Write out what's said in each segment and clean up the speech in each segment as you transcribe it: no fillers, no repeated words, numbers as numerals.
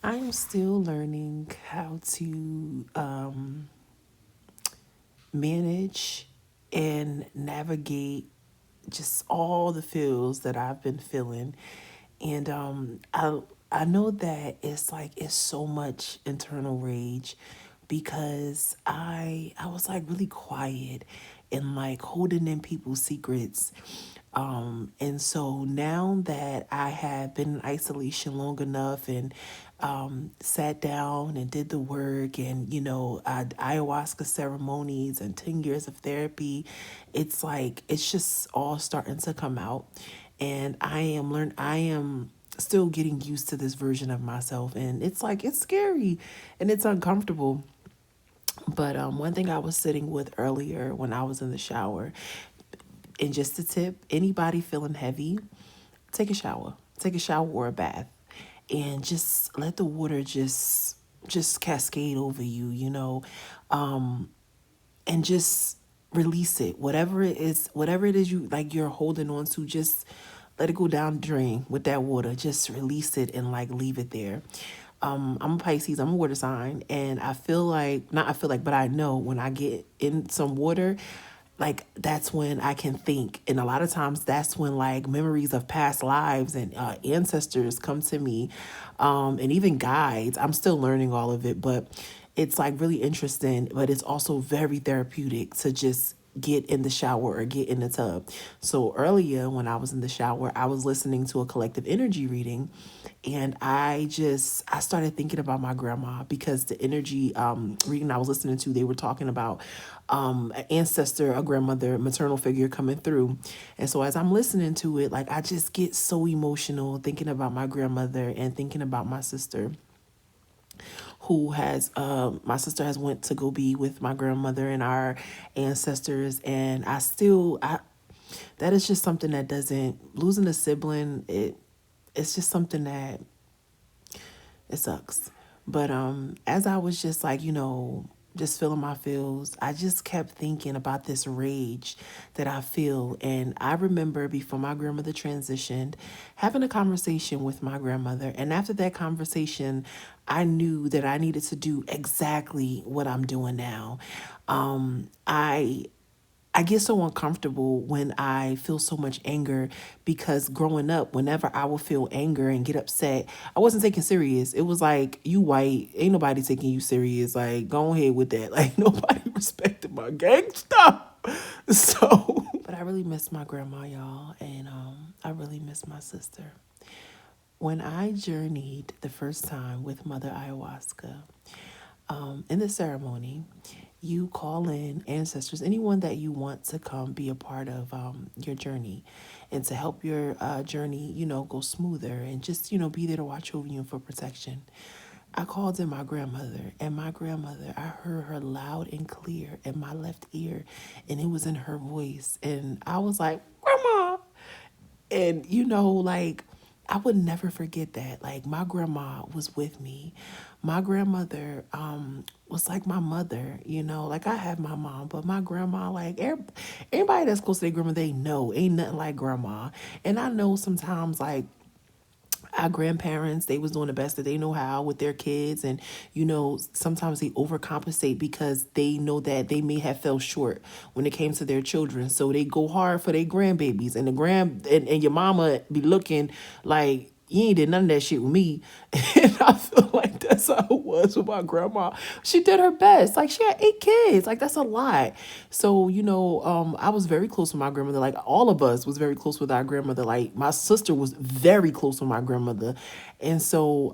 I'm still learning how to manage and navigate just all the feels that I've been feeling. And I know that it's so much internal rage because I was like really quiet and like holding in people's secrets. And so now that I have been in isolation long enough and sat down and did the work and, ayahuasca ceremonies and 10 years of therapy, it's like, it's just all starting to come out. And I am still getting used to this version of myself. And it's like, it's scary and it's uncomfortable. But one thing I was sitting with earlier when I was in the shower, and just a tip, anybody feeling heavy, take a shower. Take a shower or a bath. And just let the water just cascade over you, and just release it. Whatever it is you like you're holding on to, just let it go down the drain with that water. Just release it and like leave it there. I'm a Pisces, I'm a water sign, and I feel like not I feel like, but I know when I get in some water, like that's when I can think. And a lot of times that's when like memories of past lives and ancestors come to me, and even guides. I'm still learning all of it, but it's like really interesting, but it's also very therapeutic to just get in the shower or get in the tub. So earlier when I was in the shower, I was listening to a collective energy reading, and I started thinking about my grandma because the energy reading I was listening to, they were talking about an ancestor, a grandmother, maternal figure coming through. And so as I'm listening to it, like I just get so emotional thinking about my grandmother and thinking about my sister who has my sister has went to go be with my grandmother and our ancestors. And I that is just something that doesn't losing a sibling, it's just something that it sucks. But as I was just like, just feeling my feels, I just kept thinking about this rage that I feel. And I remember before my grandmother transitioned, having a conversation with my grandmother. And after that conversation, I knew that I needed to do exactly what I'm doing now. I get so uncomfortable when I feel so much anger because growing up, whenever I would feel anger and get upset, I wasn't taken serious. It was like, you white, ain't nobody taking you serious. Like, go ahead with that. Like, nobody respected my gangsta. So, but I really miss my grandma, y'all, and I really miss my sister. When I journeyed the first time with Mother Ayahuasca, in the ceremony, you call in ancestors, anyone that you want to come be a part of your journey and to help your journey, go smoother and just, be there to watch over you and for protection. I called in my grandmother, and my grandmother, I heard her loud and clear in my left ear, and it was in her voice. And I was like, Grandma, and like I would never forget that. Like my grandma was with me. My grandmother was like my mother, like I have my mom, but my grandma, like everybody that's close to their grandma, they know ain't nothing like grandma. And I know sometimes like our grandparents, they was doing the best that they know how with their kids, and sometimes they overcompensate because they know that they may have fell short when it came to their children, so they go hard for their grandbabies, and and your mama be looking like you ain't did none of that shit with me. And I feel like that's how it was with my grandma. She did her best. Like she had 8 kids. Like that's a lot. So, I was very close with my grandmother. Like all of us was very close with our grandmother. Like my sister was very close with my grandmother. And so,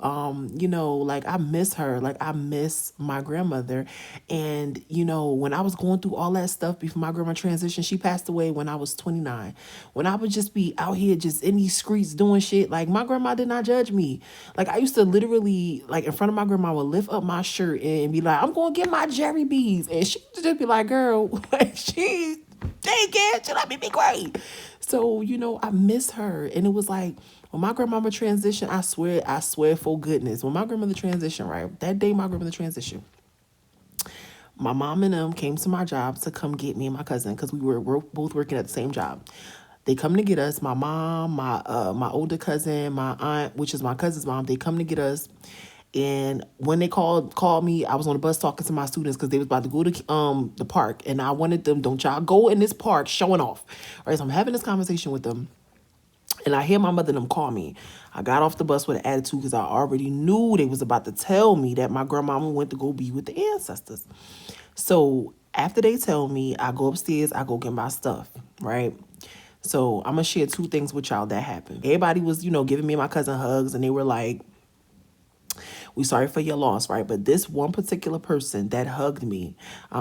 like I miss her. Like I miss my grandmother. And, when I was going through all that stuff before my grandma transitioned, she passed away when I was 29. When I would just be out here just in these streets doing shit, like my grandma did not judge me. Like I used to literally, like in front of my grandma, would lift up my shirt and be like, I'm going to get my Jerry B's. And she would just be like, girl, like she take it. She let me be great. So, I miss her. And it was like, when my grandmama transitioned, I swear for goodness, when my grandmother transitioned, right, that day my grandmother transitioned, my mom and them came to my job to come get me and my cousin because we're both working at the same job. They come to get us. My mom, my older cousin, my aunt, which is my cousin's mom. They come to get us, And when they called me, I was on the bus talking to my students because they was about to go to the park, and I wanted them, don't y'all go in this park showing off. All right, so I'm having this conversation with them, and I hear my mother and them call me. I got off the bus with an attitude because I already knew they was about to tell me that my grandmama went to go be with the ancestors. So after they tell me, I go upstairs, I go get my stuff, right? So I'm gonna share two things with y'all that happened. Everybody was, giving me and my cousin hugs, and they were like, "We sorry for your loss," right? But this one particular person that hugged me,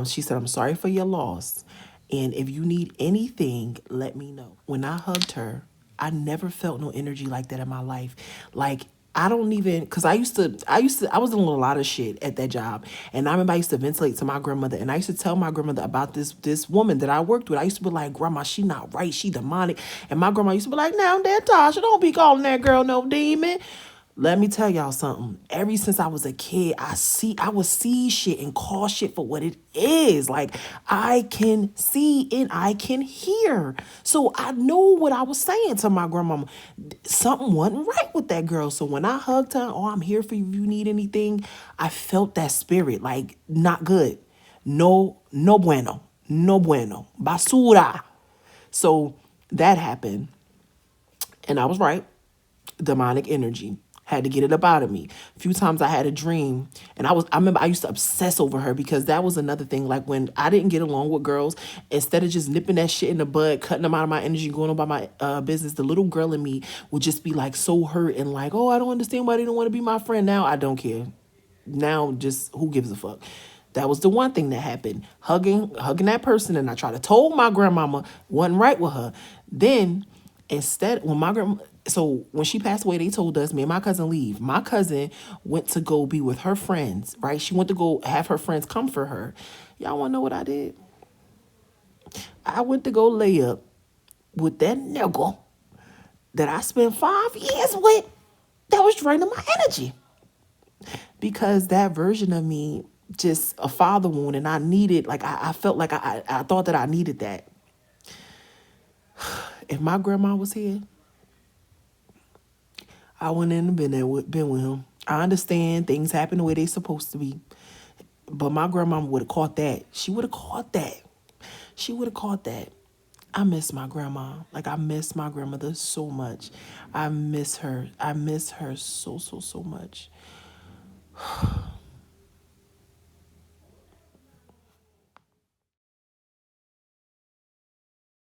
she said, "I'm sorry for your loss, and if you need anything, let me know." When I hugged her, I never felt no energy like that in my life. Like, I don't even, cause I was doing a lot of shit at that job, and I remember I used to ventilate to my grandmother, and I used to tell my grandmother about this woman that I worked with. I used to be like, "Grandma, she not right, she demonic," and my grandma used to be like, "Now, Dad, Tasha, don't be calling that girl no demon." Let me tell y'all something. Ever since I was a kid, I would see shit and call shit for what it is. Like, I can see and I can hear. So I knew what I was saying to my grandmama. Something wasn't right with that girl. So when I hugged her, "Oh, I'm here for you if you need anything," I felt that spirit, like, not good. No, no bueno. No bueno. Basura. So that happened. And I was right. Demonic energy. Had to get it up out of me. A few times I had a dream, and I remember I used to obsess over her because that was another thing. Like, when I didn't get along with girls, instead of just nipping that shit in the bud, cutting them out of my energy, going on by my business, the little girl in me would just be like so hurt and like, "Oh, I don't understand why they don't want to be my friend." Now I don't care. Now, just who gives a fuck? That was the one thing that happened. Hugging that person, and I tried to told my grandmama wasn't right with her. Then, instead, when my grandma, so when she passed away, they told us, me and my cousin leave. My cousin went to go be with her friends, right? She went to go have her friends comfort her. Y'all want to know what I did? I went to go lay up with that nigga that I spent 5 years with that was draining my energy. Because that version of me, just a father wound, and I needed, like, I felt like I thought that I needed that. If my grandma was here, I wouldn't have been with him. I understand things happen the way they supposed to be, but my grandma would have caught that. She would have caught that. She would have caught that. I miss my grandma. Like, I miss my grandmother so much. I miss her. I miss her so, so, so much.